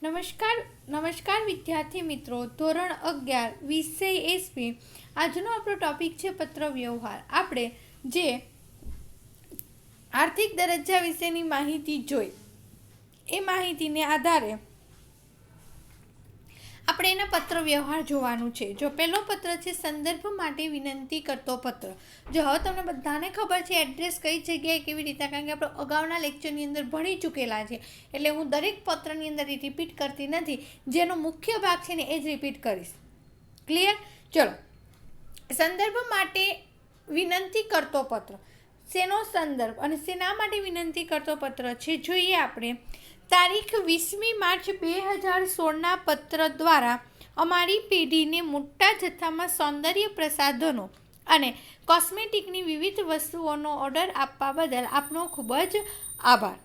નમસ્કાર વિદ્યાર્થી મિત્રો, ધોરણ 11 વિષય એસપી. આજનો આપણો ટોપિક છે પત્ર વ્યવહાર. આપણે જે આર્થિક દરજ્જા વિશેની માહિતી જોઈ, એ માહિતીને આધારે આપણે એના પત્ર વ્યવહાર જોવાનું છે. જો પહેલો પત્ર છે સંદર્ભ માટે વિનંતી કરતો પત્ર. જો હવે તમને બધાને ખબર છે એડ્રેસ કઈ જગ્યાએ કેવી રીતે, કારણ કે આપણે અગાઉના લેક્ચરની અંદર ભણી ચૂકેલા છે, એટલે હું દરેક પત્રની અંદર એ રિપીટ કરતી નથી. જેનો મુખ્ય ભાગ છે ને એ જ રિપીટ કરીશ. ક્લિયર? ચલો, સંદર્ભ માટે વિનંતી કરતો પત્ર. શેનો સંદર્ભ અને શેના માટે વિનંતી કરતો પત્ર છે જોઈએ આપણે. તારીખ 20મી માર્ચ 2016ના પત્ર દ્વારા અમારી પેઢીને મોટા જથ્થામાં સૌંદર્ય પ્રસાધનો અને કોસ્મેટિકની વિવિધ વસ્તુઓનો ઓર્ડર આપવા બદલ આપનો ખૂબ જ આભાર.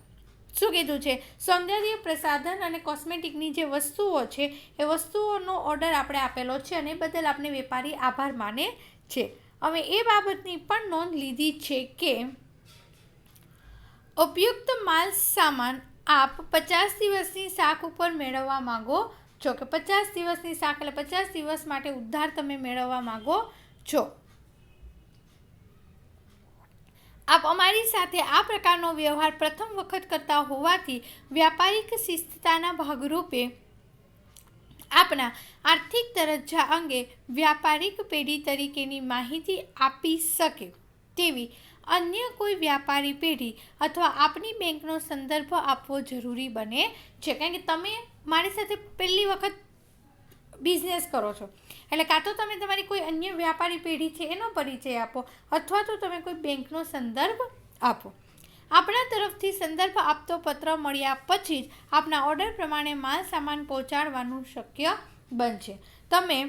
શું કીધું છે? સૌંદર્ય પ્રસાધન અને કોસ્મેટિકની જે વસ્તુઓ છે એ વસ્તુઓનો ઓર્ડર આપણે આપેલો છે અને એ બદલ આપણે વેપારી આભાર માને છે. હવે એ બાબતની પણ નોંધ લીધી છે કે ઉપયુક્ત માલ સામાન આપ 50 દિવસની શાખ ઉપર મેળવવા માંગો છો, કે 50 દિવસની શાખ એટલે 50 દિવસ માટે ઉધાર તમે મેળવવા માંગો છો. આપ અમારી સાથે આ પ્રકારનો વ્યવહાર પ્રથમ વખત કરતા હોવાથી વ્યાપારિક શિસ્તતાના ભાગરૂપે આપના આર્થિક દરજ્જા અંગે વ્યાપારિક પેઢી તરીકેની માહિતી આપી શકે તેવી અન્ય કોઈ વ્યાપારી પેઢી અથવા આપની બેંકનો સંદર્ભ આપવો જરૂરી બને છે. કારણ કે તમે મારી સાથે પહેલી વખત બિઝનેસ કરો છો, એટલે કાં તો તમે તમારી કોઈ અન્ય વ્યાપારી પેઢી છે એનો પરિચય આપો, અથવા તો તમે કોઈ બેંકનો સંદર્ભ આપો. આપણા તરફથી સંદર્ભ આપતો પત્ર મળ્યા પછી જ આપના ઓર્ડર પ્રમાણે માલ સામાન પહોંચાડવાનું શક્ય બનશે. તમે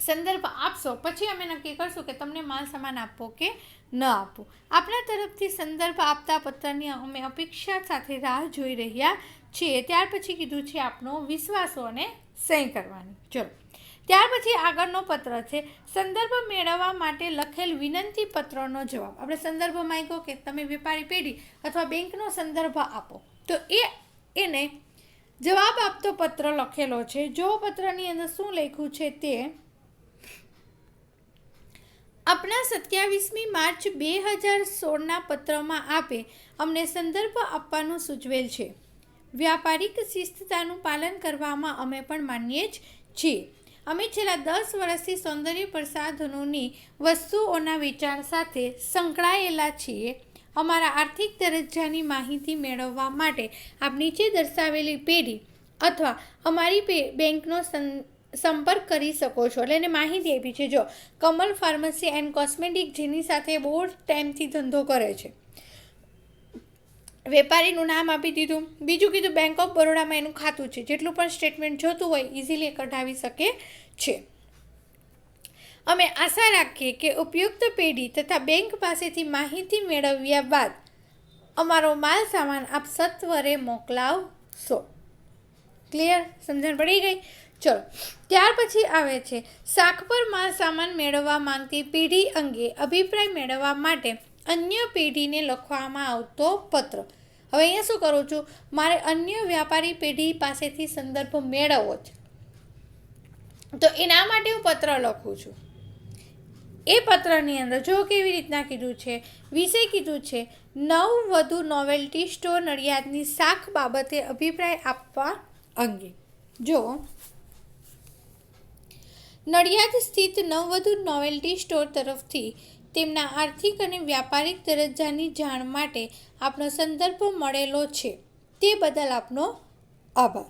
સંદર્ભ આપશો પછી અમે નક્કી કરશું કે તમને માલ સામાન આપવો કે ન આપવું. આપણા તરફથી સંદર્ભ આપતા પત્રની અમે અપેક્ષા સાથે રાહ જોઈ રહ્યા છીએ. ત્યાર પછી કીધું છે આપનો વિશ્વાસો અને સહી કરવાની. ચલો, ત્યાર પછી આગળનો પત્ર છે સંદર્ભ મેળવવા માટે લખેલ વિનંતી પત્રનો જવાબ. આપણે સંદર્ભ માંગ્યો કે તમે વેપારી પેઢી અથવા બેંકનો સંદર્ભ આપો, તો એને જવાબ આપતો પત્ર લખેલો છે. જો પત્રની અંદર શું લખ્યું છે તે આપણા 27મી માર્ચ 2016ના પત્રમાં આપે અમને સંદર્ભ આપવાનું સૂચવેલ છે. વ્યાપારિક શિસ્તતાનું પાલન કરવામાં અમે પણ માનીએ જ છીએ. અમે છેલ્લા 10 વર્ષથી સૌંદર્ય પ્રસાધનોની વસ્તુઓના વેચાણ સાથે સંકળાયેલા છીએ. અમારા આર્થિક દરજ્જાની માહિતી મેળવવા માટે આપ નીચે દર્શાવેલી પેઢી અથવા અમારી બેંકનો સંપર્ક કરી શકો છો. એટલે એને માહિતી આપી છે. જો કમલ ફાર્મસી એન્ડ કોસ્મેટિક, જેની સાથે બહુ ટાઈમથી ધંધો કરે છે, વેપારીનું નામ આપી દીધું. બીજું કીધું બેંક ઓફ બરોડામાં એનું ખાતું છે, જેટલું પણ સ્ટેટમેન્ટ જોતું હોય ઇઝીલી કઢાવી શકે છે. અમે આશા રાખીએ કે ઉપયુક્ત પેઢી તથા બેંક પાસેથી માહિતી મેળવ્યા બાદ અમારો માલ સામાન આપ સત્વરે મોકલાવશો. ક્લિયર? સમજણ પડી ગઈ? ચલો, ત્યાર પછી આવે છે શાખ પર માલ સામાન મેળવવા માંગતી પેઢી અંગે અભિપ્રાય મેળવવા માટે અન્ય પેઢીને લખવામાં આવતો પત્ર. હવે અહીંયા શું કરું છું? મારે અન્ય વ્યાપારી પેઢી પાસેથી સંદર્ભ મેળવવો છે, તો એના માટે હું પત્ર લખું છું. એ પત્રની અંદર જો કેવી રીતના કીધું છે, વિષય કીધું છે નવવધુ નોવેલ્ટી સ્ટોર નડિયાદની શાખ બાબતે અભિપ્રાય આપવા અંગે. જો નડિયાદ સ્થિત નવવધુ નોવેલ્ટી સ્ટોર તરફથી તેમના આર્થિક અને વ્યાપારિક દરજ્જાની જાણ માટે આપનો સંદર્ભ મળેલો છે, તે બદલ આપનો આભાર.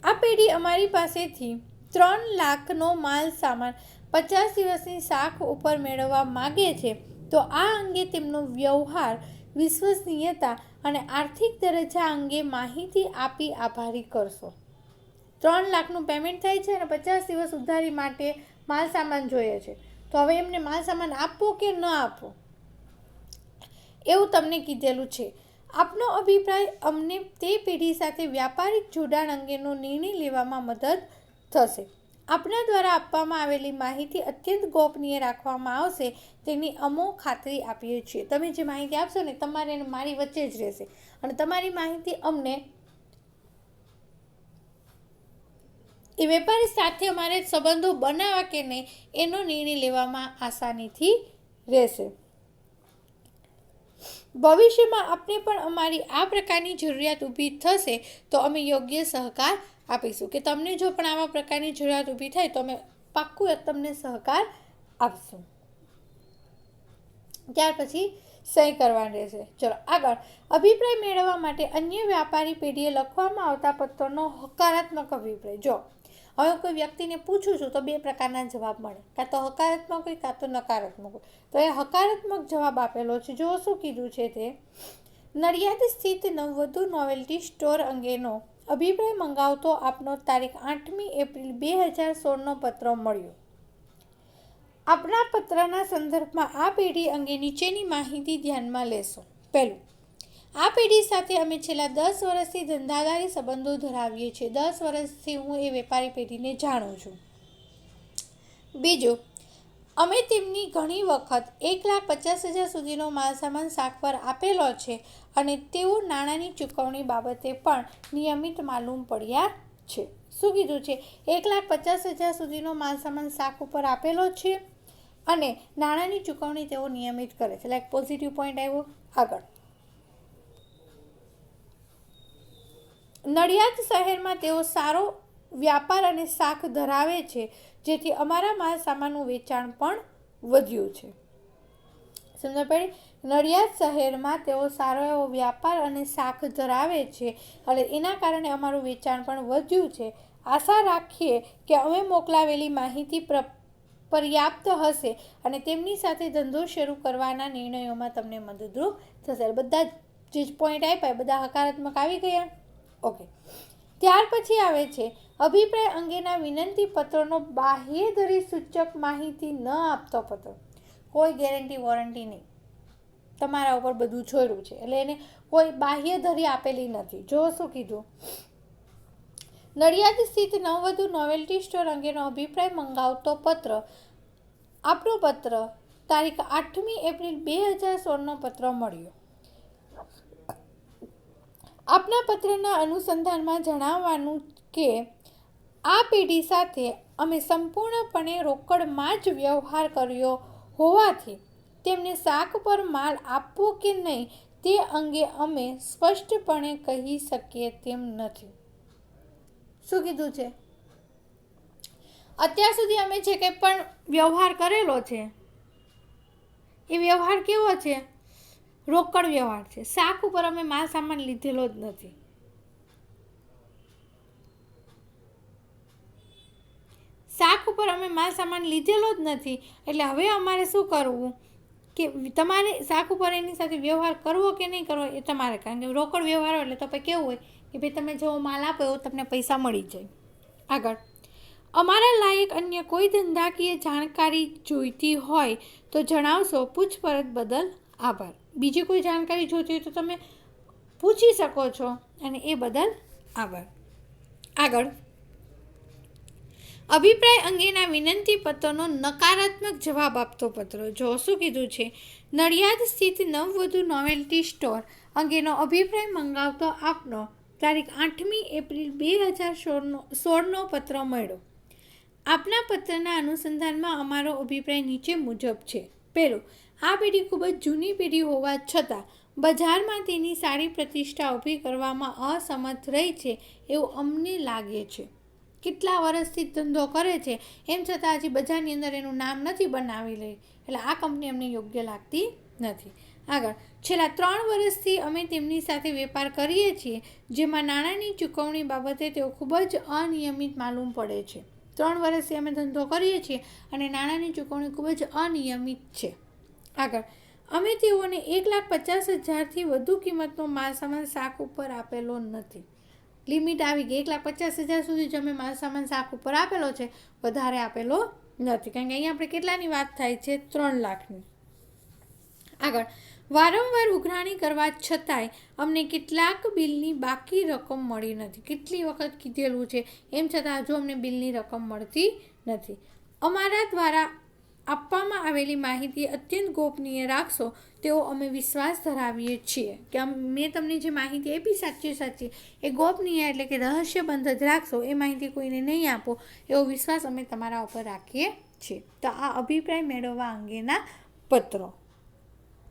આ પેઢી અમારી પાસેથી 3 લાખનો માલ સામાન 50 દિવસની શાખ ઉપર મેળવવા માગે છે, તો આ અંગે તેમનો વ્યવહાર, વિશ્વસનીયતા અને આર્થિક દરજ્જા અંગે માહિતી આપી આભારી કરશો. 3 લાખનું પેમેન્ટ થાય છે અને 50 દિવસ ઉધારી માટે માલ સામાન જોઈએ છે, તો હવે એમને માલ સામાન આપવો કે ન આપવો એવું તમને કીધેલું છે. આપનો અભિપ્રાય અમને તે પેઢી સાથે વ્યાપારિક જોડાણ અંગેનો નિર્ણય લેવામાં મદદ થશે. આપના દ્વારા આપવામાં આવેલી માહિતી અત્યંત ગોપનીય રાખવામાં આવશે તેની અમો ખાતરી આપીએ છીએ. તમે જે માહિતી આપશો ને તમારે અને મારી વચ્ચે જ રહેશે અને તમારી માહિતી અમને એ વેપારી સાથે અમારે સંબંધો બનાવવા કે નહીં એનો નિર્ણય લેવામાં આસાનીથી રહેશે. ભવિષ્યમાં આપને પણ અમારી આ પ્રકારની જરૂરિયાત ઊભી થશે તો અમે યોગ્ય સહકાર આપીશું. કે તમને જો પણ આવા પ્રકારની જરૂરિયાત ઊભી થાય તો અમે પાક્કું તમને સહકાર આપશું. ત્યાર પછી સહી કરવાની રહેશે. ચલો આગળ. અભિપ્રાય મેળવવા માટે અન્ય વ્યાપારી પેઢીએ લખવામાં આવતા પત્રનો હકારાત્મક અભિપ્રાય. જો હવે કોઈ વ્યક્તિને પૂછું છું તો બે પ્રકારના જવાબ મળે, કાં તો હકારાત્મક હોય કાં તો નકારાત્મક હોય. તો એ હકારાત્મક જવાબ આપેલો છે. જો શું કીધું છે તે, નડિયાદ સ્થિત નવવધુ નોવેલ્ટી સ્ટોર અંગેનો અભિપ્રાય મંગાવતો આપનો તારીખ 8મી એપ્રિલ 2016નો પત્ર મળ્યો. આપના પત્રના સંદર્ભમાં આ પેઢી અંગે નીચેની માહિતી ધ્યાનમાં લેશો. પહેલું, આ પેઢી સાથે અમે છેલ્લા 10 વર્ષથી ધંધાદારી સંબંધો ધરાવીએ છીએ. 10 વર્ષથી હું એ વેપારી પેઢીને જાણું છું. બીજું, અમે તેમની ઘણી વખત 1,50,000 સુધીનો માલસામાન શાક પર આપેલો છે અને તેઓ નાણાંની ચૂકવણી બાબતે પણ નિયમિત માલુમ પડ્યા છે. શું કીધું છે? 1,50,000 સુધીનો માલસામાન શાક ઉપર આપેલો છે અને નાણાંની ચૂકવણી તેઓ નિયમિત કરે છે. લાઈક પોઝિટિવ પોઈન્ટ આવ્યો. આગળ, નડિયાદ શહેરમાં તેઓ સારો વ્યાપાર અને શાખ ધરાવે છે જેથી અમારા માલ સામાનનું વેચાણ પણ વધ્યું છે. સમજ પડી? નડિયાદ શહેરમાં તેઓ સારો એવો વ્યાપાર અને શાખ ધરાવે છે અને એના કારણે અમારું વેચાણ પણ વધ્યું છે. આશા રાખીએ કે અમે મોકલાવેલી માહિતી પર્યાપ્ત હશે અને તેમની સાથે ધંધો શરૂ કરવાના નિર્ણયોમાં તમને મદદરૂપ થશે. બધા જે પોઈન્ટ આપ્યા બધા હકારાત્મક આવી ગયા. ઓકે. ત્યાર પછી આવે છે અભિપ્રાય અંગેના વિનંતી પત્રનો બાહ્યધરી સૂચક માહિતી ન આપતો પત્ર. કોઈ ગેરંટી વોરંટી નહીં, તમારા ઉપર બધું છોડ્યું છે એટલે એને કોઈ બાહ્યધરી આપેલી નથી. જો શું કીધું, નડિયાદ સ્થિત નવવધુ નોવેલ્ટી સ્ટોર અંગેનો અભિપ્રાય મંગાવતો પત્ર, આપણો પત્ર તારીખ 8મી એપ્રિલ 2016નો પત્ર મળ્યો. આપના પત્રના અનુસંધાનમાં જણાવવાનું કે આ પેઢી સાથે અમે સંપૂર્ણપણે રોકડમાં જ વ્યવહાર કર્યો હોવાથી તેમને શાક પર માલ આપવો કે નહીં તે અંગે અમે સ્પષ્ટપણે કહી શકીએ તેમ નથી. શું કીધું છે? અત્યાર સુધી અમે જે કંઈ પણ વ્યવહાર કરેલો છે એ વ્યવહાર કેવો છે? રોકડ વ્યવહાર છે. શાક ઉપર અમે માલ સામાન લીધેલો જ નથી. શાક ઉપર અમે માલ સામાન લીધેલો જ નથી. એટલે હવે અમારે શું કરવું કે તમારે શાક ઉપર એની સાથે વ્યવહાર કરવો કે નહીં કરવો એ તમારે, કારણ કે રોકડ વ્યવહાર એટલે તો પછી કેવું હોય કે ભાઈ તમે જેવો માલ આપો એવો તમને પૈસા મળી જાય. આગળ, અમારા લાયક અન્ય કોઈ ધંધાકીય જાણકારી જોઈતી હોય તો જણાવશો. પૂછપરછ બદલ આભાર. બીજી કોઈ જાણકારી જોઈતી હોય તો તમે પૂછી શકો છો અને એ બદલ આભાર. આગળ, અભિપ્રાય અંગેના વિનંતી પત્રનો નકારાત્મક જવાબ આપતો પત્ર. જો શું કીધું છે, નડિયાદ સ્થિત નવવધુ નોવેલ્ટી સ્ટોર અંગેનો અભિપ્રાય મંગાવતો આપનો તારીખ 8મી એપ્રિલ 2016નો પત્ર મળ્યો. આપના પત્રના અનુસંધાનમાં અમારો અભિપ્રાય નીચે મુજબ છે. પહેલું, આ પેઢી ખૂબ જ જૂની પેઢી હોવા છતાં બજારમાં તેની સારી પ્રતિષ્ઠા ઊભી કરવામાં અસમર્થ રહી છે એવું અમને લાગે છે. કેટલા વર્ષથી ધંધો કરે છે એમ છતાં હજી બજારની અંદર એનું નામ નથી બનાવી લઈ, એટલે આ કંપની અમને યોગ્ય લાગતી નથી. આગળ, છેલ્લા 3 વર્ષથી અમે તેમની સાથે વેપાર કરીએ છીએ જેમાં નાણાંની ચૂકવણી બાબતે તેઓ ખૂબ જ અનિયમિત માલુમ પડે છે. 3 વર્ષથી અમે ધંધો કરીએ છીએ અને નાણાંની ચૂકવણી ખૂબ જ અનિયમિત છે. આગળ, અમે તેઓને 1,50,000થી વધુ કિંમતનો માલસામાન શાક ઉપર આપેલો નથી. લિમિટ આવી ગઈ. 1,50,000 સુધી જ અમે માલસામાન શાક ઉપર આપેલો છે, વધારે આપેલો નથી. કારણ કે અહીંયા આપણે કેટલાની વાત થાય છે? 3 લાખની. આગળ, વારંવાર ઉઘરાણી કરવા છતાંય અમને કેટલાક બિલની બાકી રકમ મળી નથી. કેટલી વખત કીધેલું છે, એમ છતાં હજુ અમને બિલની રકમ મળતી નથી. અમારા દ્વારા આપવામાં આવેલી માહિતી અત્યંત ગોપનીય રાખશો તેવો અમે વિશ્વાસ ધરાવીએ છીએ. કે મેં તમને જે માહિતી આપી સાચી એ ગોપનીય એટલે કે રહસ્યબંધ જ રાખશો, એ માહિતી કોઈને નહીં આપો એવો વિશ્વાસ અમે તમારા ઉપર રાખીએ છીએ. તો આ અભિપ્રાય મેળવવા અંગેના પત્રો.